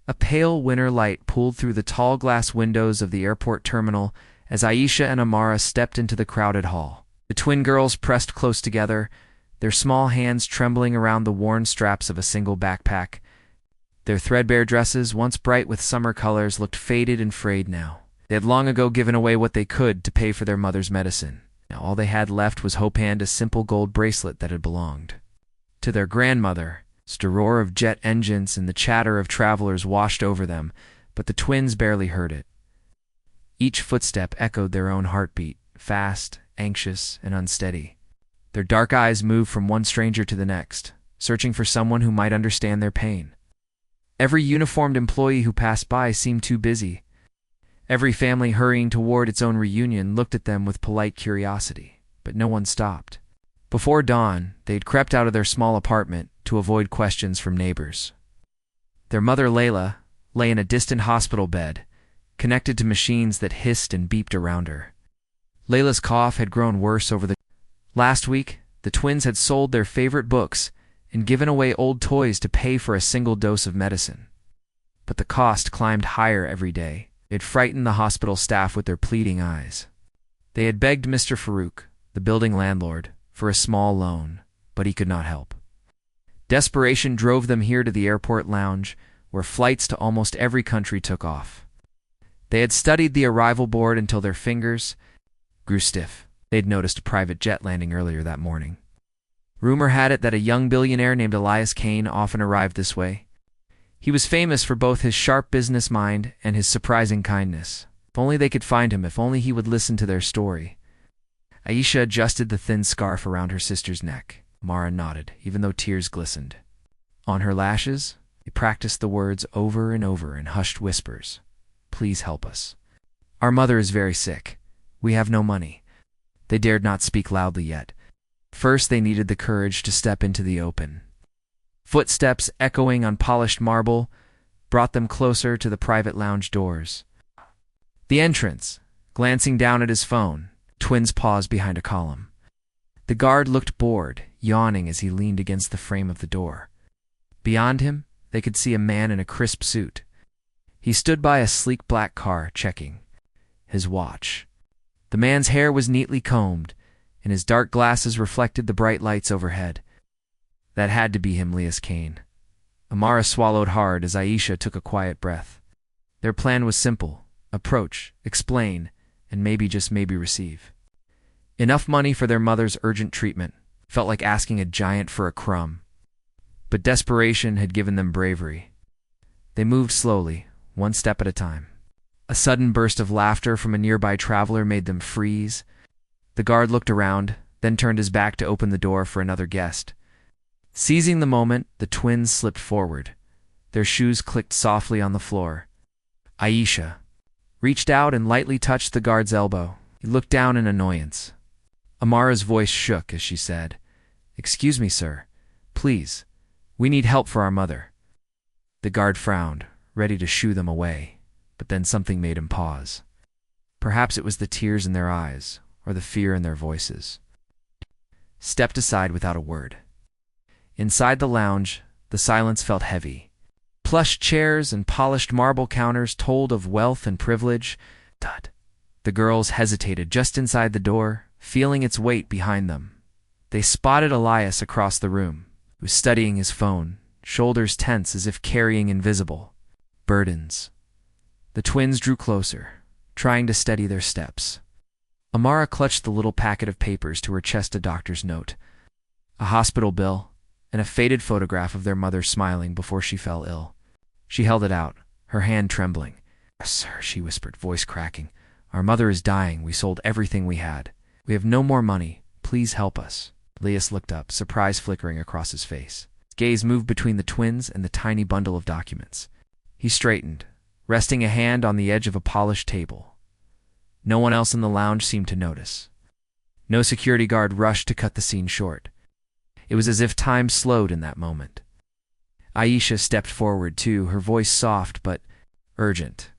A pale winter light pulled through the tall glass windows of the airport terminal as Aisha and Amara stepped into the crowded hall. The twin girls pressed close together, their small hands trembling around the worn straps of a single backpack. Their threadbare dresses, once bright with summer colors, looked faded and frayed now. They had long ago given away what they could to pay for their mother's medicine. Now all they had left was Hope and a simple gold bracelet that had belonged to their grandmother. The roar of jet engines and the chatter of travelers washed over them, but the twins barely heard it. Each footstep echoed their own heartbeat, fast, anxious, and unsteady. Their dark eyes moved from one stranger to the next, searching for someone who might understand their pain. Every uniformed employee who passed by seemed too busy. Every family hurrying toward its own reunion looked at them with polite curiosity, but no one stopped. Before dawn, they'd crept out of their small apartment to avoid questions from neighbors. Their mother, Layla, lay in a distant hospital bed, connected to machines that hissed and beeped around her. Layla's cough had grown worse over the last week. The twins had sold their favorite books and given away old toys to pay for a single dose of medicine. But the cost climbed higher every day. It frightened the hospital staff with their pleading eyes. They had begged Mr. Farouk, the building landlord, for a small loan, but he could not help. Desperation drove them here to the airport lounge, where flights to almost every country took off. They had studied the arrival board until their fingers grew stiff. They'd noticed a private jet landing earlier that morning. Rumor had it that a young billionaire named Elias Kane often arrived this way. He was famous for both his sharp business mind and his surprising kindness. If only they could find him, if only he would listen to their story. Aisha adjusted the thin scarf around her sister's neck. Mara nodded, even though tears glistened. On her lashes, they practiced the words over and over in hushed whispers. Please help us. Our mother is very sick. We have no money. They dared not speak loudly yet. First, they needed the courage to step into the open. Footsteps echoing on polished marble brought them closer to the private lounge doors. The entrance, glancing down at his phone, twins paused behind a column. The guard looked bored, yawning as he leaned against the frame of the door. Beyond him, they could see a man in a crisp suit. He stood by a sleek black car, checking his watch. The man's hair was neatly combed, and his dark glasses reflected the bright lights overhead. That had to be him, Elias Kane. Amara swallowed hard as Aisha took a quiet breath. Their plan was simple: approach, explain, and maybe, just maybe, receive enough money for their mother's urgent treatment. Felt like asking a giant for a crumb. But desperation had given them bravery. They moved slowly, one step at a time. A sudden burst of laughter from a nearby traveler made them freeze. The guard looked around, then turned his back to open the door for another guest. Seizing the moment, the twins slipped forward. Their shoes clicked softly on the floor. Aisha reached out and lightly touched the guard's elbow. He looked down in annoyance. Amara's voice shook as she said, "Excuse me, sir. Please. We need help for our mother." The guard frowned, ready to shoo them away, but then something made him pause. Perhaps it was the tears in their eyes, or the fear in their voices. Stepped aside without a word. Inside the lounge, the silence felt heavy. Plush chairs and polished marble counters told of wealth and privilege. Thud. The girls hesitated just inside the door, feeling its weight behind them. They spotted Elias across the room, who was studying his phone, shoulders tense as if carrying invisible burdens. The twins drew closer, trying to steady their steps. Amara clutched the little packet of papers to her chest, a doctor's note, a hospital bill, and a faded photograph of their mother smiling before she fell ill. She held it out, her hand trembling. "Sir," she whispered, voice cracking, "our mother is dying. We sold everything we had. We have no more money. Please help us." Elias looked up, surprise flickering across his face. His gaze moved between the twins and the tiny bundle of documents. He straightened, resting a hand on the edge of a polished table. No one else in the lounge seemed to notice. No security guard rushed to cut the scene short. It was as if time slowed in that moment. Aisha stepped forward too, her voice soft but urgent.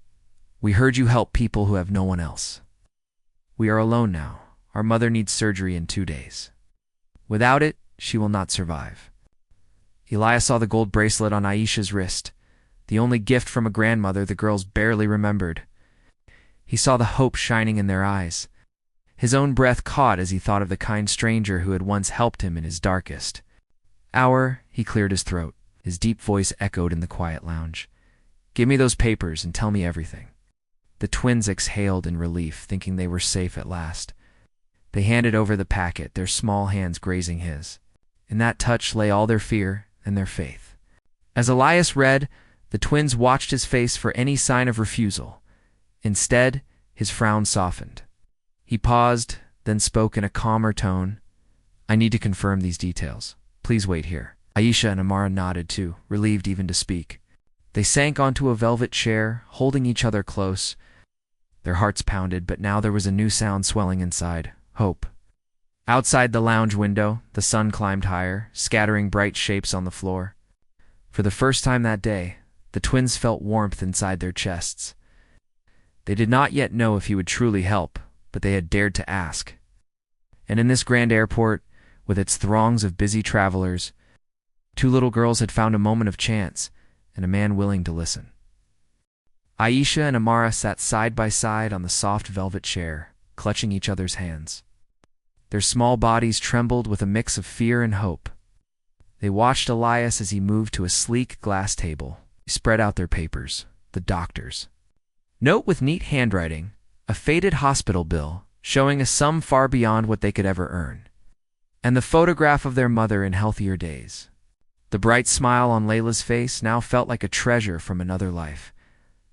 "We heard you help people who have no one else. We are alone now. Our mother needs surgery in 2 days. Without it, she will not survive." Elias saw the gold bracelet on Aisha's wrist. the only gift from a grandmother the girls barely remembered. He saw the hope shining in their eyes. His own breath caught as he thought of the kind stranger who had once helped him in his darkest hour. He cleared his throat. His deep voice echoed in the quiet lounge. "Give me those papers and tell me everything." The twins exhaled in relief, thinking they were safe at last. They handed over the packet, their small hands grazing his. In that touch lay all their fear and their faith. As Elias read, the twins watched his face for any sign of refusal. Instead, his frown softened. He paused, then spoke in a calmer tone. "I need to confirm these details. Please wait here." Aisha and Amara nodded too, relieved even to speak. They sank onto a velvet chair, holding each other close. Their hearts pounded, but now there was a new sound swelling inside: hope. Outside the lounge window, the sun climbed higher, scattering bright shapes on the floor. For the first time that day, the twins felt warmth inside their chests. They did not yet know if he would truly help, but they had dared to ask. And in this grand airport, with its throngs of busy travelers, two little girls had found a moment of chance and a man willing to listen. Aisha and Amara sat side by side on the soft velvet chair, clutching each other's hands. Their small bodies trembled with a mix of fear and hope. They watched Elias as he moved to a sleek glass table. He spread out their papers, the doctor's note with neat handwriting, a faded hospital bill showing a sum far beyond what they could ever earn, and the photograph of their mother in healthier days. The bright smile on Layla's face now felt like a treasure from another life.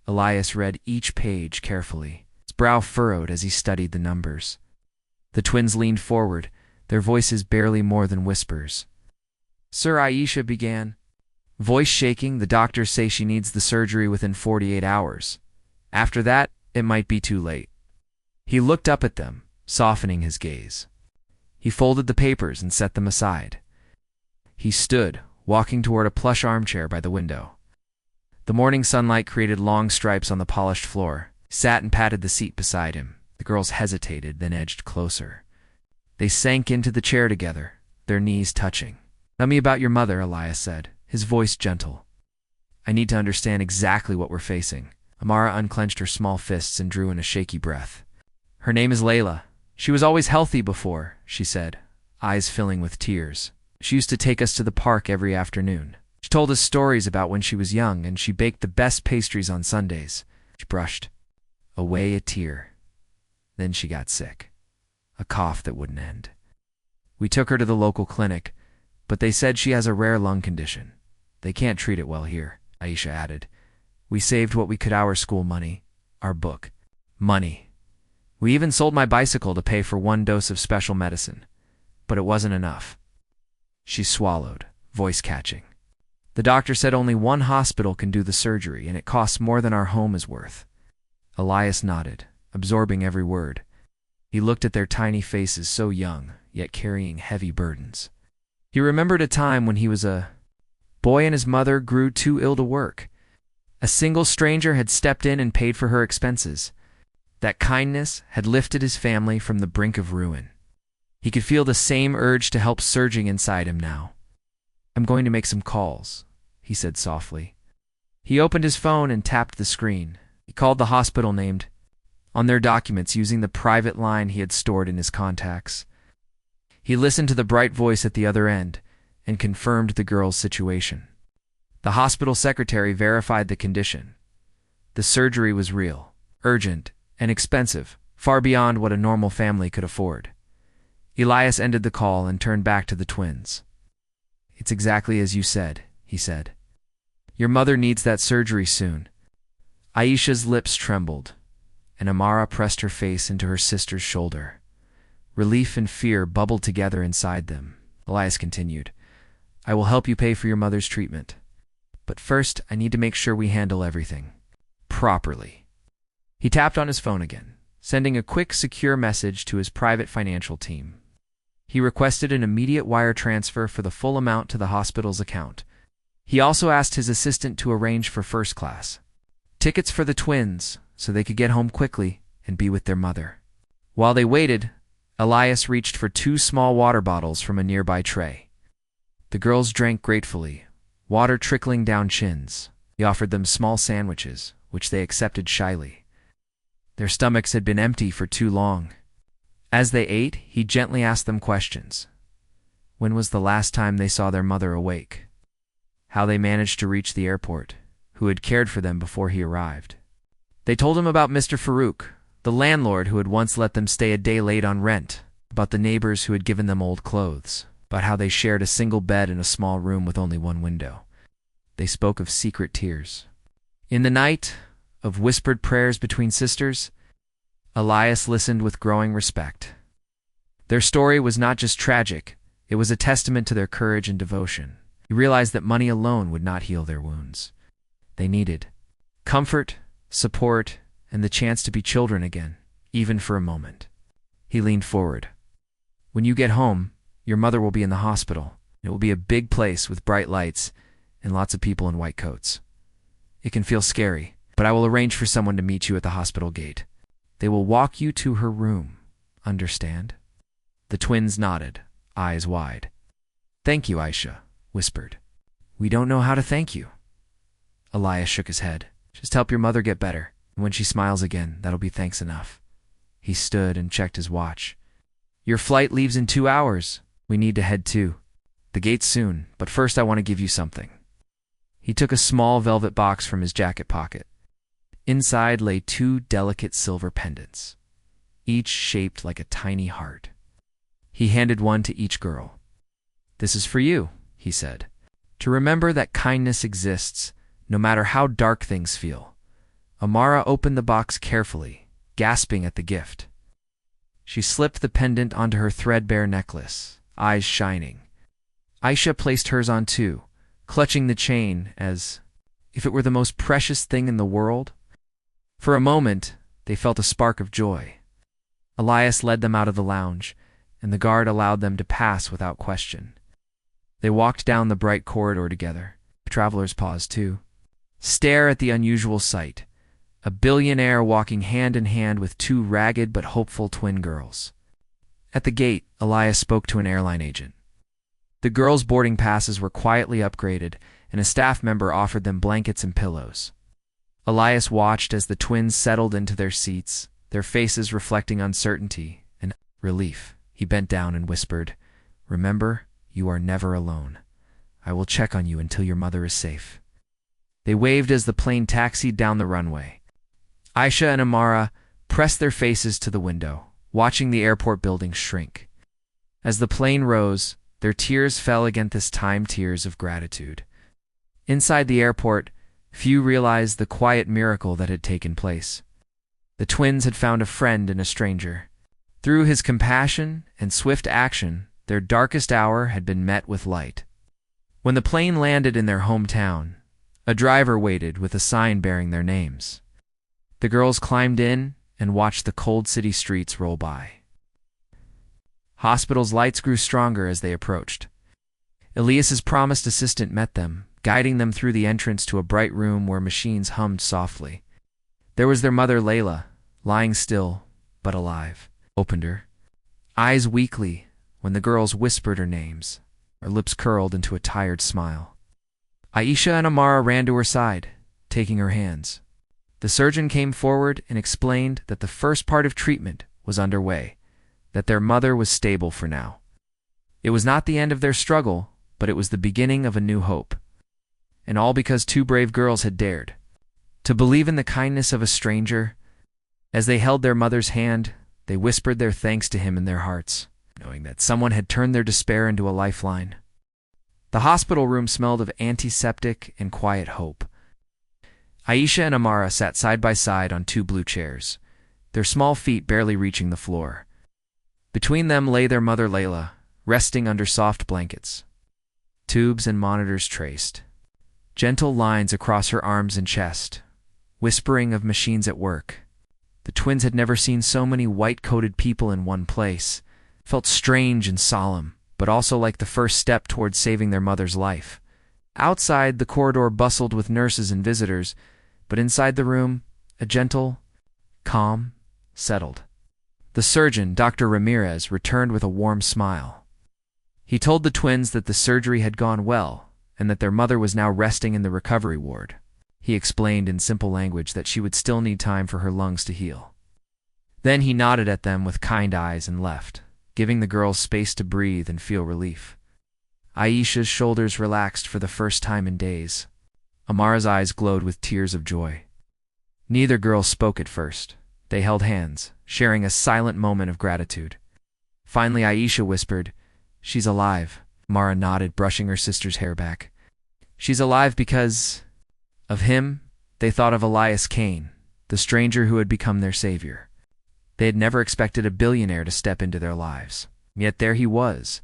Elias read each page carefully, his brow furrowed as he studied the numbers. The twins leaned forward, their voices barely more than whispers. "Sir," Aisha began, voice shaking, "the doctors say she needs the surgery within 48 hours. After that, it might be too late." He looked up at them, softening his gaze. He folded the papers and set them aside. He stood, walking toward a plush armchair by the window. The morning sunlight created long stripes on the polished floor. He sat and patted the seat beside him. The girls hesitated, then edged closer. They sank into the chair together, their knees touching. "Tell me about your mother," Elias said, his voice gentle. "I need to understand exactly what we're facing." Amara unclenched her small fists and drew in a shaky breath. "Her name is Layla. She was always healthy before," she said, eyes filling with tears. "She used to take us to the park every afternoon. She told us stories about when she was young, and she baked the best pastries on Sundays." She brushed away a tear. Then she got sick. A cough that wouldn't end. "We took her to the local clinic, but they said she has a rare lung condition. They can't treat it well here," Aisha added. "We saved what we could, our school money, our book money. We even sold my bicycle to pay for one dose of special medicine. But it wasn't enough." She swallowed, voice catching. "The doctor said only one hospital can do the surgery, and it costs more than our home is worth." Elias nodded, absorbing every word. He looked at their tiny faces, so young, yet carrying heavy burdens. He remembered a time when he was a boy and his mother grew too ill to work. A single stranger had stepped in and paid for her expenses. That kindness had lifted his family from the brink of ruin. He could feel the same urge to help surging inside him now. "I'm going to make some calls," he said softly. He opened his phone and tapped the screen. He called the hospital named on their documents using the private line he had stored in his contacts. He listened to the bright voice at the other end and confirmed the girl's situation. The hospital secretary verified the condition. The surgery was real, urgent, and expensive, far beyond what a normal family could afford. Elias ended the call and turned back to the twins. "It's exactly as you said," he said. "Your mother needs that surgery soon." Aisha's lips trembled, and Amara pressed her face into her sister's shoulder. Relief and fear bubbled together inside them. Elias continued, "I will help you pay for your mother's treatment. But first, I need to make sure we handle everything properly." He tapped on his phone again, sending a quick, secure message to his private financial team. He requested an immediate wire transfer for the full amount to the hospital's account. He also asked his assistant to arrange for first class tickets for the twins so they could get home quickly and be with their mother. While they waited, Elias reached for 2 small water bottles from a nearby tray. The girls drank gratefully, water trickling down chins. He offered them small sandwiches, which they accepted shyly. Their stomachs had been empty for too long. As they ate, he gently asked them questions. When was the last time they saw their mother awake? How they managed to reach the airport? Who had cared for them before he arrived? They told him about Mr. Farouk, the landlord who had once let them stay a day late on rent, about the neighbors who had given them old clothes, about how they shared a single bed in a small room with only one window. They spoke of secret tears. In the night, of whispered prayers between sisters, Elias listened with growing respect. Their story was not just tragic, it was a testament to their courage and devotion. He realized that money alone would not heal their wounds. They needed comfort, support, and the chance to be children again, even for a moment. He leaned forward. When you get home, your mother will be in the hospital. It will be a big place with bright lights and lots of people in white coats. It can feel scary, but I will arrange for someone to meet you at the hospital gate. They will walk you to her room. Understand? The twins nodded, eyes wide. Thank you, Aisha whispered. We don't know how to thank you. Elias shook his head. Just help your mother get better. And when she smiles again, that'll be thanks enough. He stood and checked his watch. Your flight leaves in 2 hours. We need to head too. The gate's soon, but first I want to give you something. He took a small velvet box from his jacket pocket. Inside lay 2 delicate silver pendants, each shaped like a tiny heart. He handed one to each girl. This is for you, he said, to remember that kindness exists, no matter how dark things feel. Amara opened the box carefully, gasping at the gift. She slipped the pendant onto her threadbare necklace, eyes shining. Aisha placed hers on too, clutching the chain as if it were the most precious thing in the world. For a moment, they felt a spark of joy. Elias led them out of the lounge, and the guard allowed them to pass without question. They walked down the bright corridor together. The travelers paused too. Stare at the unusual sight. A billionaire walking hand in hand with 2 ragged but hopeful twin girls. At the gate, Elias spoke to an airline agent. The girls' boarding passes were quietly upgraded, and a staff member offered them blankets and pillows. Elias watched as the twins settled into their seats, their faces reflecting uncertainty and relief. He bent down and whispered, Remember, you are never alone. I will check on you until your mother is safe. They waved as the plane taxied down the runway. Aisha and Amara pressed their faces to the window, watching the airport building shrink. As the plane rose, their tears fell against time tears of gratitude. Inside the airport, few realized the quiet miracle that had taken place. The twins had found a friend in a stranger. Through his compassion and swift action, their darkest hour had been met with light. When the plane landed in their hometown, a driver waited with a sign bearing their names. The girls climbed in and watched the cold city streets roll by. Hospital's lights grew stronger as they approached. Elias's promised assistant met them, guiding them through the entrance to a bright room where machines hummed softly. There was their mother Layla, lying still, but alive. Opened her, eyes weakly, when the girls whispered her names. Her lips curled into a tired smile. Aisha and Amara ran to her side, taking her hands. The surgeon came forward and explained that the first part of treatment was underway, that their mother was stable for now. It was not the end of their struggle, but it was the beginning of a new hope. And all because 2 brave girls had dared to believe in the kindness of a stranger. As they held their mother's hand, they whispered their thanks to him in their hearts, knowing that someone had turned their despair into a lifeline. The hospital room smelled of antiseptic and quiet hope. Aisha and Amara sat side by side on 2 blue chairs, their small feet barely reaching the floor. Between them lay their mother Layla, resting under soft blankets. Tubes and monitors traced gentle lines across her arms and chest, whispering of machines at work. The twins had never seen so many white-coated people in one place. It felt strange and solemn, but also like the first step towards saving their mother's life. Outside, the corridor bustled with nurses and visitors, but inside the room, a gentle, calm, settled. The surgeon, Dr. Ramirez, returned with a warm smile. He told the twins that the surgery had gone well and that their mother was now resting in the recovery ward. he explained in simple language that she would still need time for her lungs to heal. Then he nodded at them with kind eyes and left, giving the girls space to breathe and feel relief. Aisha's shoulders relaxed for the first time in days. Amara's eyes glowed with tears of joy. Neither girl spoke at first. They held hands, sharing a silent moment of gratitude. Finally, Aisha whispered, "She's alive." Amara nodded, brushing her sister's hair back. "She's alive because of him." They thought of Elias Kane, the stranger who had become their savior. They had never expected a billionaire to step into their lives. Yet there he was,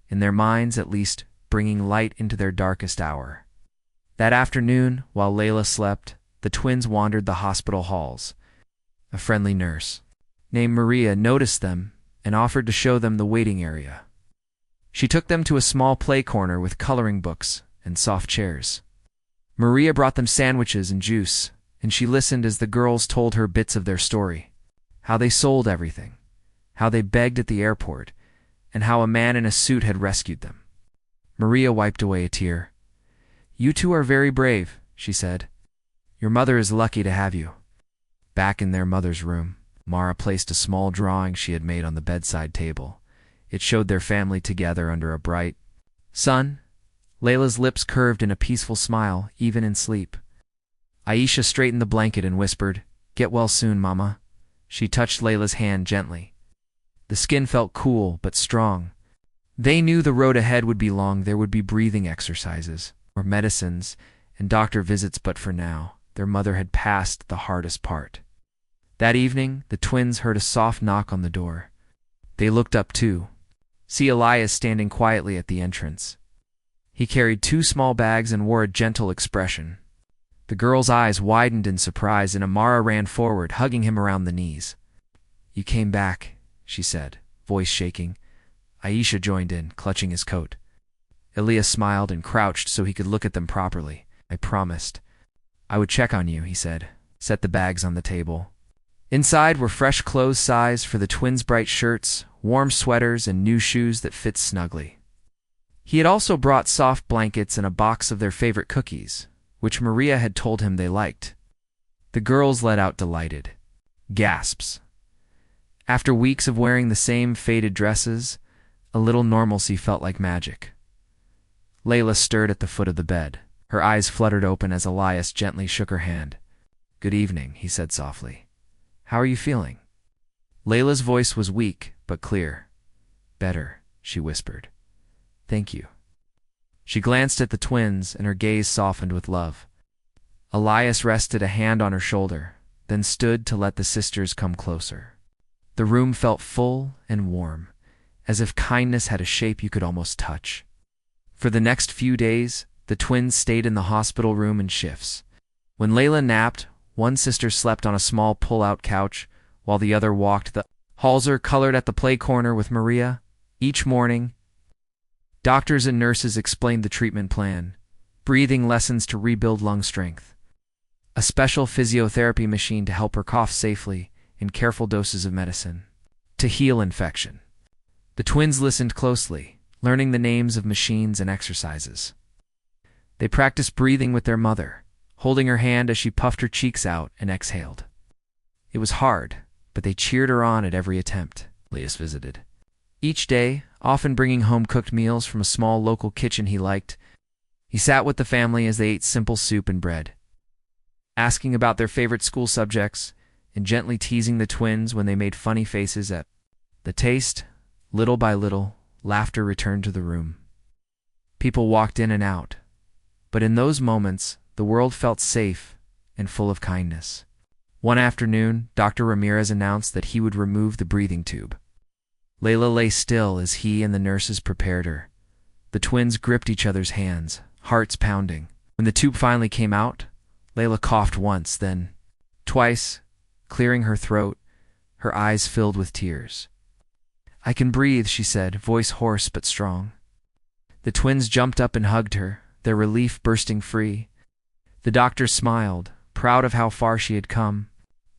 in their minds at least, bringing light into their darkest hour. That afternoon, while Layla slept, the twins wandered the hospital halls. A friendly nurse, named Maria, noticed them and offered to show them the waiting area. She took them to a small play corner with coloring books and soft chairs. Maria brought them sandwiches and juice, and she listened as the girls told her bits of their story. How they sold everything, how they begged at the airport, and how a man in a suit had rescued them. Maria wiped away a tear. "You two are very brave," she said. "Your mother is lucky to have you." Back in their mother's room, Mara placed a small drawing she had made on the bedside table. It showed their family together under a bright sun. Layla's lips curved in a peaceful smile, even in sleep. Aisha straightened the blanket and whispered, "Get well soon, Mama." She touched Layla's hand gently. The skin felt cool but strong. They knew the road ahead would be long. There would be breathing exercises, or medicines, and doctor visits, but for now, their mother had passed the hardest part. That evening, the twins heard a soft knock on the door. They looked up too. See Elias standing quietly at the entrance. He carried 2 small bags and wore a gentle expression. The girls' eyes widened in surprise, and Amara ran forward, hugging him around the knees. "You came back," she said, voice shaking. Aisha joined in, clutching his coat. Elias smiled and crouched so he could look at them properly. "I promised I would check on you," he said. Set the bags on the table. Inside were fresh clothes size for the twins' bright shirts, warm sweaters, and new shoes that fit snugly. He had also brought soft blankets and a box of their favorite cookies, which Maria had told him they liked. The girls let out delighted gasps. After weeks of wearing the same faded dresses, a little normalcy felt like magic. Layla stirred at the foot of the bed. Her eyes fluttered open as Elias gently shook her hand. "Good evening," he said softly. "How are you feeling?" Layla's voice was weak but clear. "Better," she whispered. "Thank you." She glanced at the twins, and her gaze softened with love. Elias rested a hand on her shoulder, then stood to let the sisters come closer. The room felt full and warm, as if kindness had a shape you could almost touch. For the next few days, the twins stayed in the hospital room in shifts. When Layla napped, one sister slept on a small pull-out couch, while the other walked the halls or colored at the play corner with Maria. Each morning, doctors and nurses explained the treatment plan, breathing lessons to rebuild lung strength, a special physiotherapy machine to help her cough safely, and careful doses of medicine to heal infection. The twins listened closely, learning the names of machines and exercises. They practiced breathing with their mother, holding her hand as she puffed her cheeks out and exhaled. It was hard, but they cheered her on at every attempt. Elias visited each day, often bringing home cooked meals from a small local kitchen he liked. He sat with the family as they ate simple soup and bread, asking about their favorite school subjects and gently teasing the twins when they made funny faces at the taste. Little by little, laughter returned to the room. People walked in and out, but in those moments, the world felt safe and full of kindness. One afternoon, Dr. Ramirez announced that he would remove the breathing tube. Layla lay still as he and the nurses prepared her. The twins gripped each other's hands, hearts pounding. When the tube finally came out, Layla coughed once, then twice, clearing her throat, her eyes filled with tears. "I can breathe," she said, voice hoarse but strong. The twins jumped up and hugged her, their relief bursting free. The doctor smiled, proud of how far she had come.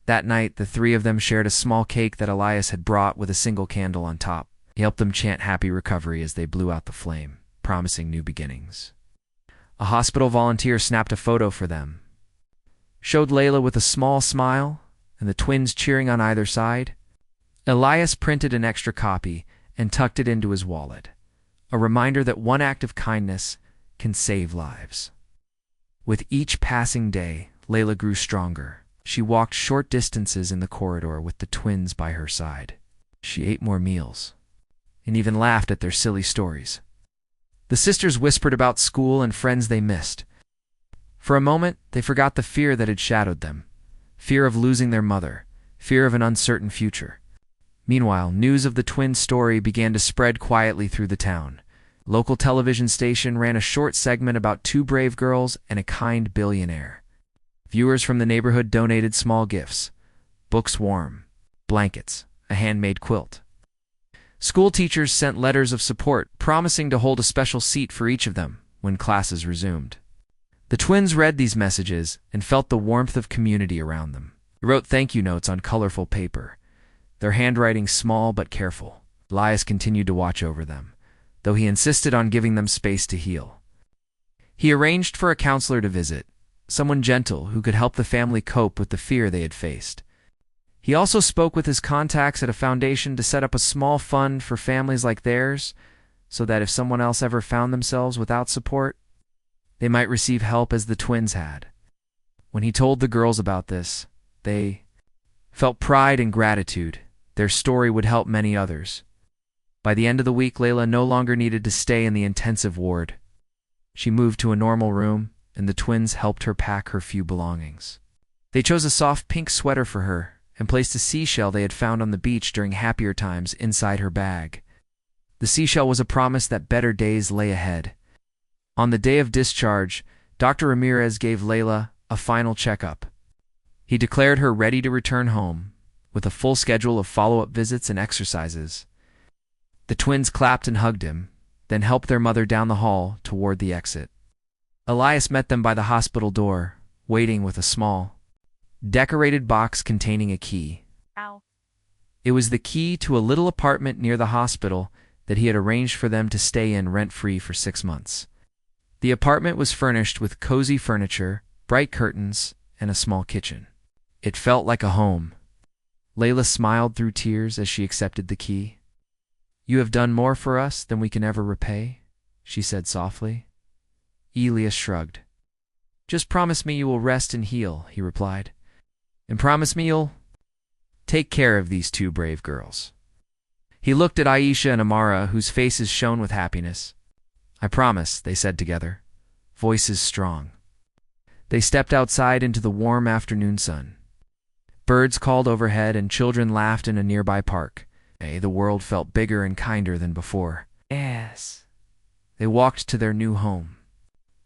That night, the 3 of them shared a small cake that Elias had brought with a single candle on top. He helped them chant happy recovery as they blew out the flame, promising new beginnings. A hospital volunteer snapped a photo for them, showed Layla with a small smile, and the twins cheering on either side. Elias printed an extra copy and tucked it into his wallet, a reminder that one act of kindness can save lives. With each passing day, Layla grew stronger. She walked short distances in the corridor with the twins by her side. She ate more meals, and even laughed at their silly stories. The sisters whispered about school and friends they missed. For a moment, they forgot the fear that had shadowed them. Fear of losing their mother, fear of an uncertain future. Meanwhile, news of the twins' story began to spread quietly through the town. Local television station ran a short segment about two brave girls and a kind billionaire. Viewers from the neighborhood donated small gifts: books warm, blankets, a handmade quilt. School teachers sent letters of support, promising to hold a special seat for each of them when classes resumed. The twins read these messages and felt the warmth of community around them. They wrote thank you notes on colorful paper, their handwriting small but careful. Elias continued to watch over them, though he insisted on giving them space to heal. He arranged for a counselor to visit, someone gentle who could help the family cope with the fear they had faced. He also spoke with his contacts at a foundation to set up a small fund for families like theirs, so that if someone else ever found themselves without support, they might receive help as the twins had. When he told the girls about this, they felt pride and gratitude. Their story would help many others. By the end of the week, Layla no longer needed to stay in the intensive ward. She moved to a normal room, and the twins helped her pack her few belongings. They chose a soft pink sweater for her and placed a seashell they had found on the beach during happier times inside her bag. The seashell was a promise that better days lay ahead. On the day of discharge, Dr. Ramirez gave Layla a final checkup. He declared her ready to return home, with a full schedule of follow-up visits and exercises. The twins clapped and hugged him, then helped their mother down the hall toward the exit. Elias met them by the hospital door, waiting with a small, decorated box containing a key. Ow. It was the key to a little apartment near the hospital that he had arranged for them to stay in rent-free for 6 months. The apartment was furnished with cozy furniture, bright curtains, and a small kitchen. It felt like a home. Layla smiled through tears as she accepted the key. "You have done more for us than we can ever repay," she said softly. Elias shrugged. "Just promise me you will rest and heal," he replied. "And promise me you'll take care of these two brave girls." He looked at Aisha and Amara, whose faces shone with happiness. "I promise," they said together, voices strong. They stepped outside into the warm afternoon sun. Birds called overhead and children laughed in a nearby park. The world felt bigger and kinder than before. Yes. They walked to their new home.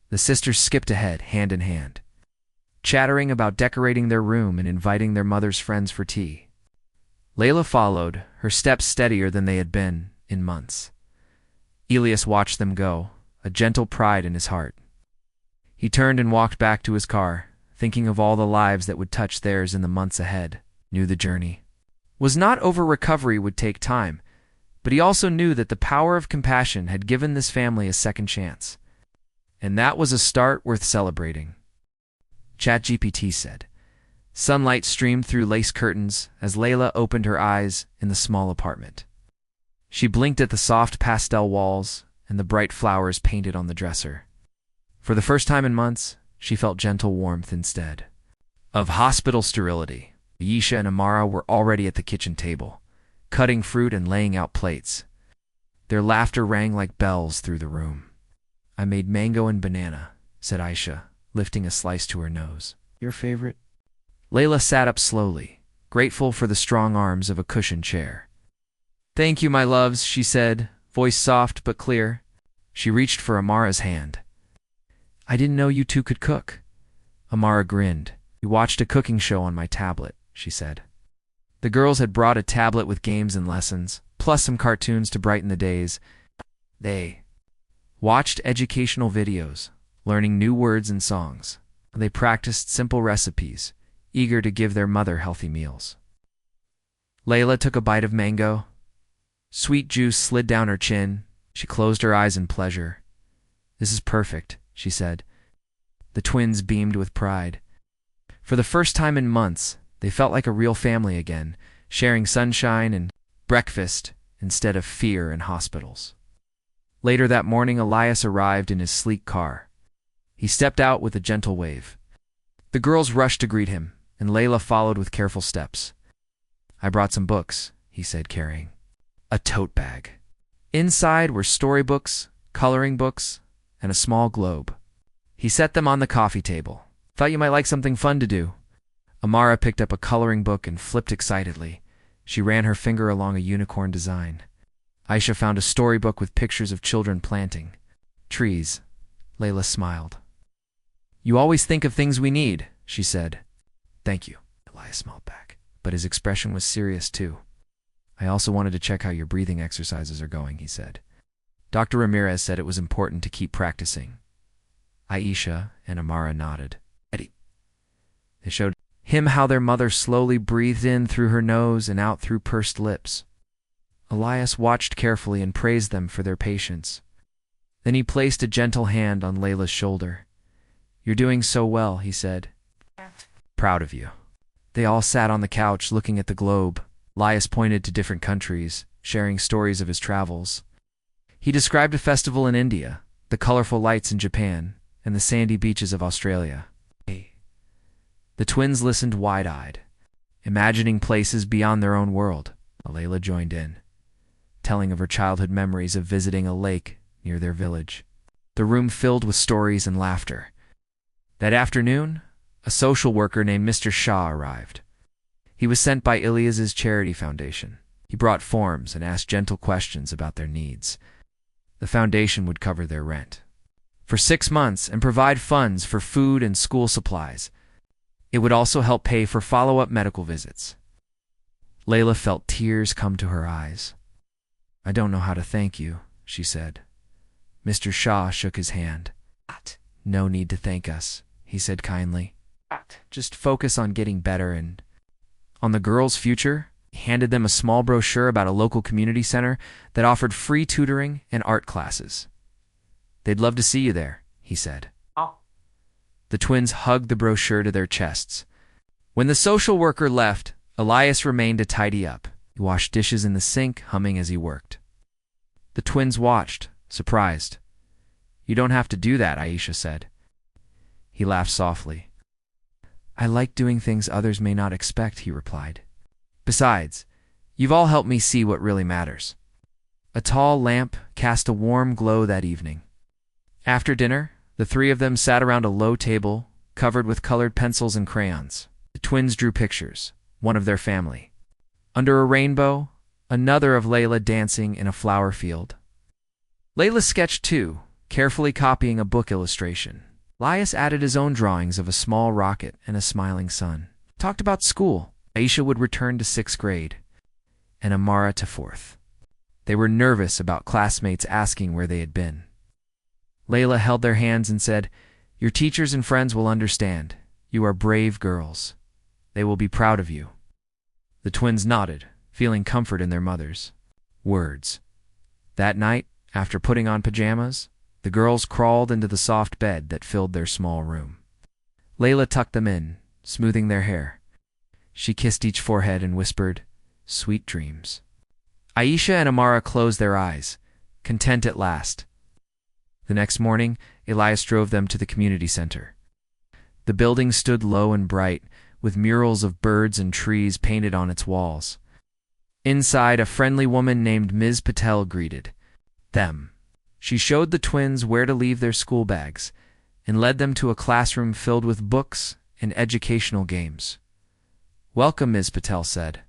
The sisters skipped ahead, hand in hand, chattering about decorating their room and inviting their mother's friends for tea. Layla followed, her steps steadier than they had been in months. Elias watched them go, a gentle pride in his heart. He turned and walked back to his car, thinking of all the lives that would touch theirs in the months ahead. Knew the journey was not over. Recovery would take time, but he also knew that the power of compassion had given this family a second chance. And that was a start worth celebrating. ChatGPT said. Sunlight streamed through lace curtains as Layla opened her eyes in the small apartment. She blinked at the soft pastel walls and the bright flowers painted on the dresser. For the first time in months, she felt gentle warmth instead of hospital sterility. Aisha and Amara were already at the kitchen table, cutting fruit and laying out plates. Their laughter rang like bells through the room. "I made mango and banana," said Aisha, lifting a slice to her nose. "Your favorite?" Layla sat up slowly, grateful for the strong arms of a cushioned chair. "Thank you, my loves," she said, voice soft but clear. She reached for Amara's hand. "I didn't know you two could cook." Amara grinned. "We watched a cooking show on my tablet," she said. The girls had brought a tablet with games and lessons, plus some cartoons to brighten the days. They watched educational videos, learning new words and songs. They practiced simple recipes, eager to give their mother healthy meals. Layla took a bite of mango. Sweet juice slid down her chin. She closed her eyes in pleasure. "This is perfect," she said. The twins beamed with pride. For For the first time in months, they felt like a real family again, sharing sunshine and breakfast instead of fear in hospitals. Later that morning, Elias arrived in his sleek car. He stepped out with a gentle wave. The girls rushed to greet him, and Layla followed with careful steps. "I brought some books," he said, carrying a tote bag. Inside were storybooks, coloring books, and a small globe. He set them on the coffee table. "Thought you might like something fun to do." Amara picked up a coloring book and flipped excitedly. She ran her finger along a unicorn design. Aisha found a storybook with pictures of children planting trees. Layla smiled. "You always think of things we need," she said. "Thank you," Elias smiled back, but his expression was serious too. "I also wanted to check how your breathing exercises are going," he said. Dr. Ramirez said it was important to keep practicing. Aisha and Amara nodded. They showed him how their mother slowly breathed in through her nose and out through pursed lips. Elias watched carefully and praised them for their patience. Then he placed a gentle hand on Layla's shoulder. "You're doing so well," he said. "Proud of you." They all sat on the couch looking at the globe. Elias pointed to different countries, sharing stories of his travels. He described a festival in India, the colorful lights in Japan, and the sandy beaches of Australia. The twins listened wide-eyed, imagining places beyond their own world. Layla joined in, telling of her childhood memories of visiting a lake near their village. The room filled with stories and laughter. That afternoon, a social worker named Mr. Shah arrived. He was sent by Ilyas's charity foundation. He brought forms and asked gentle questions about their needs. The foundation would cover their rent for 6 months and provide funds for food and school supplies. It would also help pay for follow-up medical visits. Layla felt tears come to her eyes. "I don't know how to thank you," she said. Mr. Shah shook his hand. "No need to thank us," he said kindly. "Just focus on getting better and on the girls' future." He handed them a small brochure about a local community center that offered free tutoring and art classes. "They'd love to see you there," he said. The twins hugged the brochure to their chests. When the social worker left, Elias remained to tidy up. He washed dishes in the sink, humming as he worked. The twins watched, surprised. "You don't have to do that," Aisha said. He laughed softly. "I like doing things others may not expect," he replied. "Besides, you've all helped me see what really matters." A tall lamp cast a warm glow that evening. After dinner, the three of them sat around a low table covered with colored pencils and crayons. The twins drew pictures, one of their family. Under a rainbow, another of Layla dancing in a flower field. Layla sketched too, carefully copying a book illustration. Elias added his own drawings of a small rocket and a smiling sun. Talked about school. Aisha would return to 6th grade, and Amara to 4th. They were nervous about classmates asking where they had been. Layla held their hands and said, "Your teachers and friends will understand. You are brave girls. They will be proud of you." The twins nodded, feeling comfort in their mother's words. That night, after putting on pajamas, the girls crawled into the soft bed that filled their small room. Layla tucked them in, smoothing their hair. She kissed each forehead and whispered, "Sweet dreams." Aisha and Amara closed their eyes, content at last. The next morning, Elias drove them to the community center. The building stood low and bright, with murals of birds and trees painted on its walls. Inside, a friendly woman named Ms. Patel greeted them. She showed the twins where to leave their school bags and led them to a classroom filled with books and educational games. "Welcome," Ms. Patel said.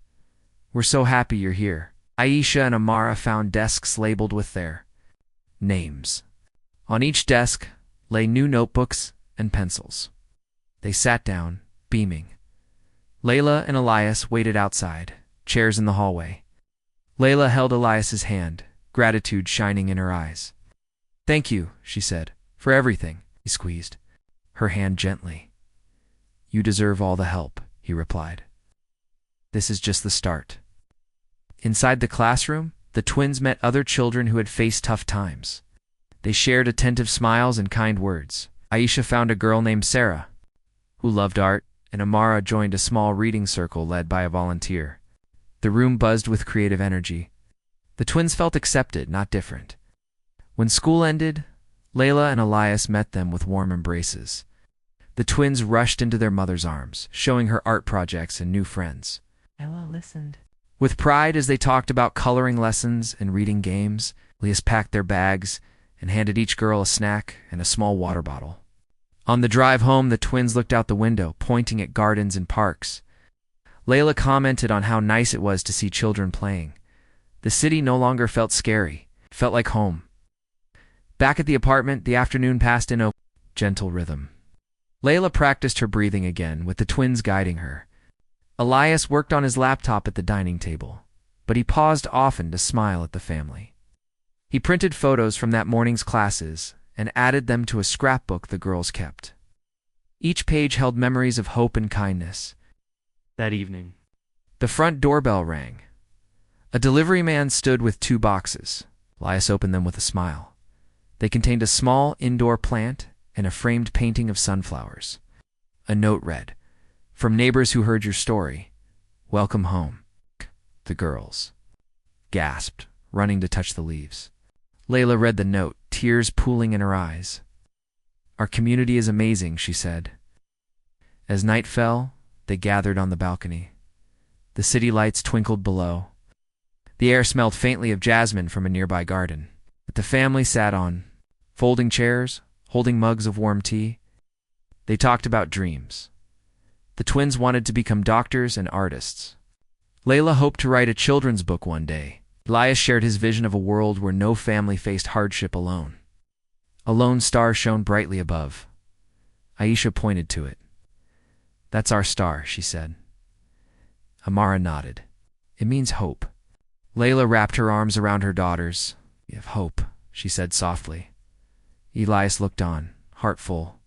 "We're so happy you're here." Aisha and Amara found desks labeled with their names. On each desk lay new notebooks and pencils. They sat down, beaming. Layla and Elias waited outside, chairs in the hallway. Layla held Elias's hand, gratitude shining in her eyes. "Thank you," she said, "for everything." He squeezed her hand gently. "You deserve all the help," he replied. "This is just the start." Inside the classroom, the twins met other children who had faced tough times. They shared attentive smiles and kind words. Aisha found a girl named Sarah, who loved art and Amara joined a small reading circle led by a volunteer. The room buzzed with creative energy. The twins felt accepted, not different. When school ended, Layla and Elias met them with warm embraces. The twins rushed into their mother's arms, showing her art projects and new friends. Ella listened With pride as they talked about coloring lessons and reading games, Elias packed their bags and handed each girl a snack and a small water bottle. On the drive home, the twins looked out the window, pointing at gardens and parks. Layla commented on how nice it was to see children playing. The city no longer felt scary. It felt like home. Back at the apartment, the afternoon passed in a gentle rhythm. Layla practiced her breathing again, with the twins guiding her. Elias worked on his laptop at the dining table, but he paused often to smile at the family. He printed photos from that morning's classes and added them to a scrapbook the girls kept. Each page held memories of hope and kindness. that evening. The front doorbell rang. A delivery man stood with 2 boxes. Elias opened them with a smile. They contained a small indoor plant and a framed painting of sunflowers. A note read, "From neighbors who heard your story. Welcome home." The girls gasped, running to touch the leaves. Layla read the note, tears pooling in her eyes. "Our community is amazing," she said. As night fell, they gathered on the balcony. The city lights twinkled below. The air smelled faintly of jasmine from a nearby garden. But the family sat on folding chairs, holding mugs of warm tea. They talked about dreams. The twins wanted to become doctors and artists. Layla hoped to write a children's book one day. Elias shared his vision of a world where no family faced hardship alone. A lone star shone brightly above. Aisha pointed to it. "That's our star," she said. Amara nodded. "It means hope." Layla wrapped her arms around her daughters. "We have hope," she said softly. Elias looked on, heart full.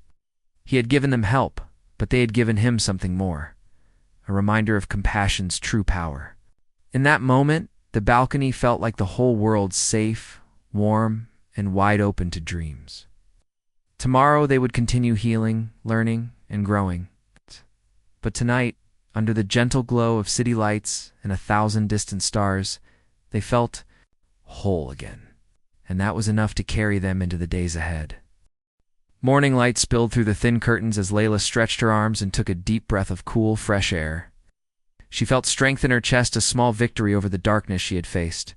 He had given them help, but they had given him something more, a reminder of compassion's true power. In that moment, the balcony felt like the whole world safe, warm, and wide open to dreams. Tomorrow they would continue healing, learning, and growing. But tonight, under the gentle glow of city lights and 1,000 distant stars, they felt whole again, and that was enough to carry them into the days ahead. Morning light spilled through the thin curtains as Layla stretched her arms and took a deep breath of cool, fresh air. She felt strength in her chest, a small victory over the darkness she had faced.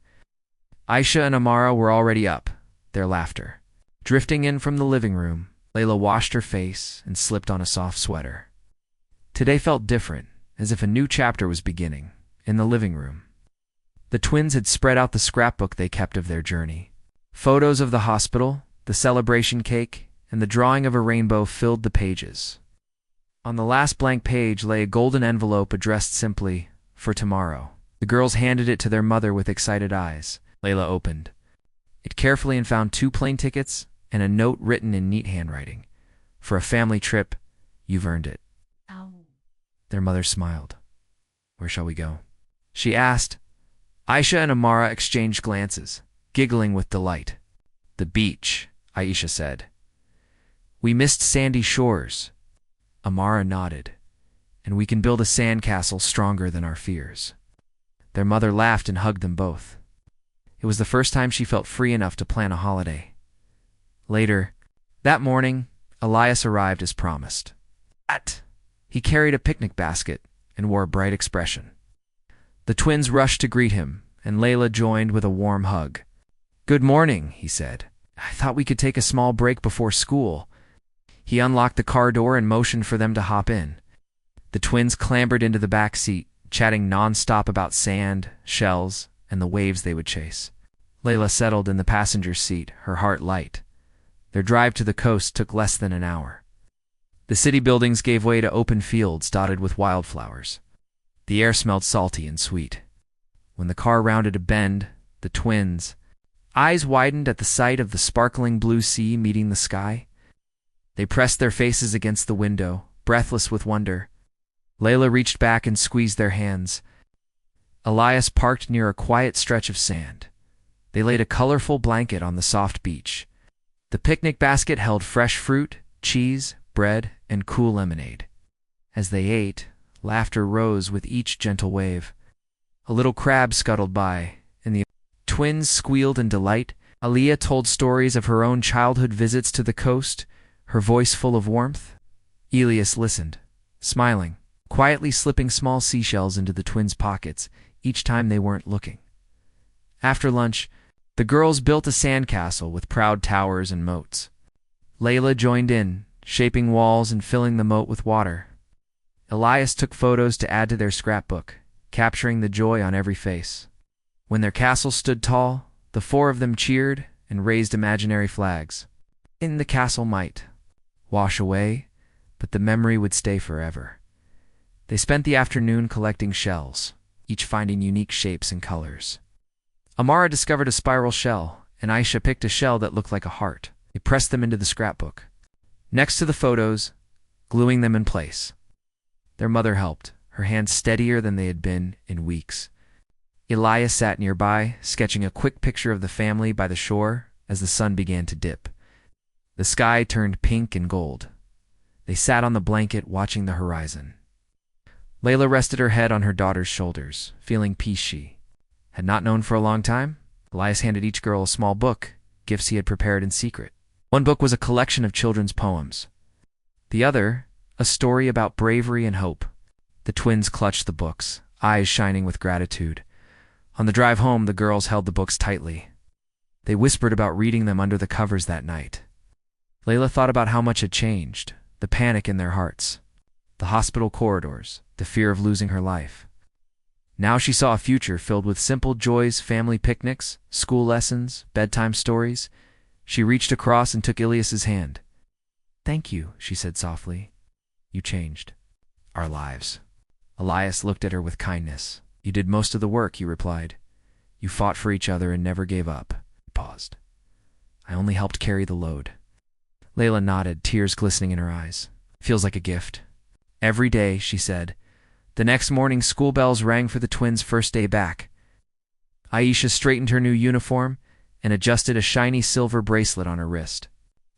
Aisha and Amara were already up, their laughter drifting in from the living room. Layla washed her face and slipped on a soft sweater. Today felt different, as if a new chapter was beginning, in the living room. The twins had spread out the scrapbook they kept of their journey. Photos of the hospital, the celebration cake, and the drawing of a rainbow filled the pages. On the last blank page lay a golden envelope addressed simply, "For tomorrow." The girls handed it to their mother with excited eyes. Layla opened it carefully and found 2 plane tickets and a note written in neat handwriting. "For a family trip, you've earned it." Their mother smiled. "Where shall we go?" she asked. Aisha and Amara exchanged glances, giggling with delight. "The beach," Aisha said. "We missed sandy shores." Amara nodded. "And we can build a sandcastle stronger than our fears." Their mother laughed and hugged them both. It was the first time she felt free enough to plan a holiday. Later, that morning, Elias arrived as promised. He carried a picnic basket and wore a bright expression. The twins rushed to greet him, and Layla joined with a warm hug. "Good morning," he said. "I thought we could take a small break before school." He unlocked the car door and motioned for them to hop in. The twins clambered into the back seat, chatting nonstop about sand, shells, and the waves they would chase. Layla settled in the passenger seat, her heart light. Their drive to the coast took less than an hour. The city buildings gave way to open fields dotted with wildflowers. The air smelled salty and sweet. When the car rounded a bend, the twins' eyes widened at the sight of the sparkling blue sea meeting the sky. They pressed their faces against the window, breathless with wonder. Layla reached back and squeezed their hands. Elias parked near a quiet stretch of sand. They laid a colorful blanket on the soft beach. The picnic basket held fresh fruit, cheese, bread, and cool lemonade. As they ate, laughter rose with each gentle wave. A little crab scuttled by, and the twins squealed in delight. Aliyah told stories of her own childhood visits to the coast, her voice full of warmth. Elias listened, smiling, quietly slipping small seashells into the twins' pockets each time they weren't looking. After lunch, the girls built a sandcastle with proud towers and moats. Layla joined in, shaping walls and filling the moat with water. Elias took photos to add to their scrapbook, capturing the joy on every face. When their castle stood tall, the four of them cheered and raised imaginary flags. In the castle might wash away, but the memory would stay forever. They spent the afternoon collecting shells, each finding unique shapes and colors. Amara discovered a spiral shell, and Aisha picked a shell that looked like a heart. They pressed them into the scrapbook, next to the photos, gluing them in place. Their mother helped, her hands steadier than they had been in weeks. Elias sat nearby, sketching a quick picture of the family by the shore as the sun began to dip. The sky turned pink and gold. They sat on the blanket watching the horizon. Layla rested her head on her daughter's shoulders, feeling peace she had not known for a long time. Elias handed each girl a small book, gifts he had prepared in secret. One book was a collection of children's poems. The other, a story about bravery and hope. The twins clutched the books, eyes shining with gratitude. On the drive home, the girls held the books tightly. They whispered about reading them under the covers that night. Layla thought about how much had changed, the panic in their hearts, the hospital corridors, the fear of losing her life. Now she saw a future filled with simple joys, family picnics, school lessons, bedtime stories. She reached across and took Elias's hand. "Thank you," she said softly. "You changed our lives." Elias looked at her with kindness. "You did most of the work," he replied. "You fought for each other and never gave up." He paused. "I only helped carry the load." Layla nodded, tears glistening in her eyes. "Feels like a gift." "Every day," she said. The next morning, school bells rang for the twins' first day back. Aisha straightened her new uniform and adjusted a shiny silver bracelet on her wrist.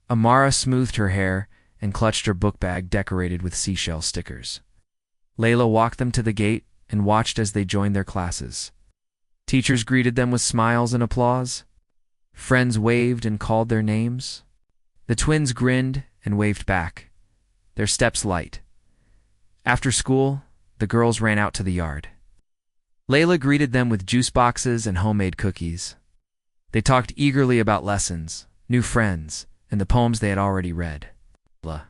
Amara smoothed her hair and clutched her book bag decorated with seashell stickers. Layla walked them to the gate and watched as they joined their classes. Teachers greeted them with smiles and applause. Friends waved and called their names. The twins grinned and waved back, their steps light. After school, the girls ran out to the yard. Layla greeted them with juice boxes and homemade cookies. They talked eagerly about lessons, new friends, and the poems they had already read. Layla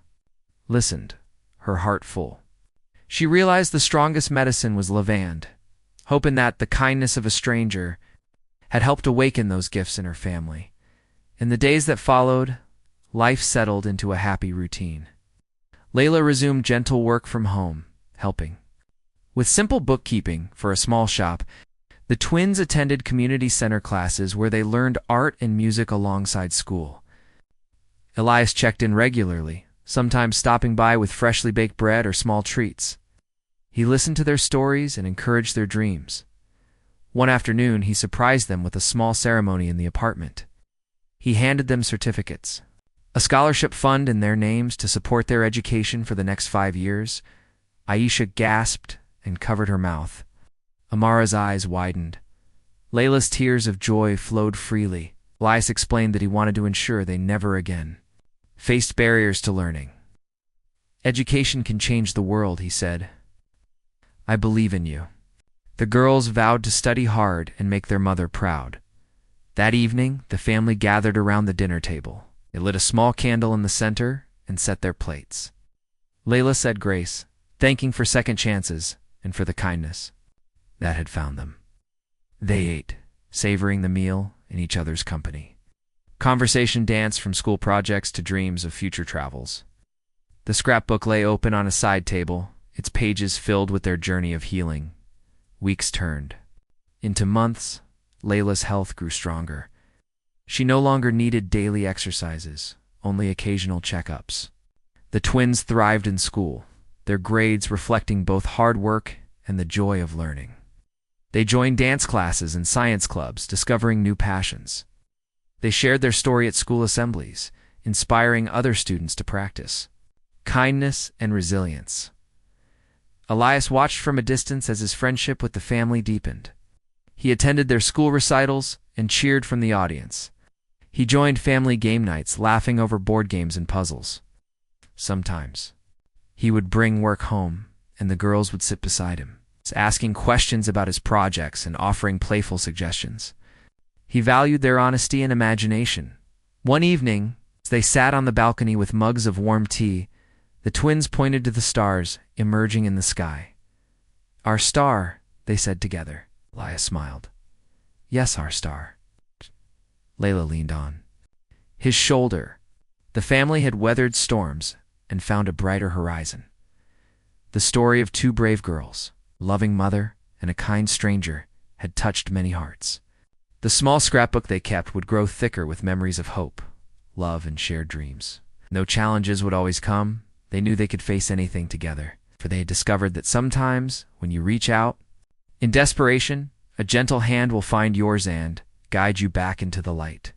listened, her heart full. She realized the strongest medicine was lavand, hoping that the kindness of a stranger had helped awaken those gifts in her family. In the days that followed, life settled into a happy routine. Layla resumed gentle work from home, helping with simple bookkeeping for a small shop. The twins attended community center classes where they learned art and music alongside school. Elias checked in regularly, sometimes stopping by with freshly baked bread or small treats. He listened to their stories and encouraged their dreams. One afternoon, he surprised them with a small ceremony in the apartment. He handed them certificates, a scholarship fund in their names to support their education for the next 5 years. Aisha gasped and covered her mouth. Amara's eyes widened. Layla's tears of joy flowed freely. Elias explained that he wanted to ensure they never again faced barriers to learning. "Education can change the world," he said. "I believe in you." The girls vowed to study hard and make their mother proud. That evening, the family gathered around the dinner table. They lit a small candle in the center and set their plates. Layla said grace, thanking for second chances and for the kindness that had found them. They ate, savoring the meal in each other's company. Conversation danced from school projects to dreams of future travels. The scrapbook lay open on a side table, its pages filled with their journey of healing. Weeks turned into months. Layla's health grew stronger. She no longer needed daily exercises, only occasional checkups. The twins thrived in school, their grades reflecting both hard work and the joy of learning. They joined dance classes and science clubs, discovering new passions. They shared their story at school assemblies, inspiring other students to practice kindness and resilience. Elias watched from a distance as his friendship with the family deepened. He attended their school recitals and cheered from the audience. He joined family game nights, laughing over board games and puzzles. Sometimes, he would bring work home, and the girls would sit beside him, asking questions about his projects and offering playful suggestions. He valued their honesty and imagination. One evening, as they sat on the balcony with mugs of warm tea, the twins pointed to the stars emerging in the sky. "Our star," they said together. Elias smiled. "Yes, our star." Layla leaned on his shoulder. The family had weathered storms and found a brighter horizon. The story of two brave girls, a loving mother and a kind stranger, had touched many hearts. The small scrapbook they kept would grow thicker with memories of hope, love, and shared dreams. Though challenges would always come, they knew they could face anything together, for they had discovered that sometimes, when you reach out, in desperation, a gentle hand will find yours and guide you back into the light.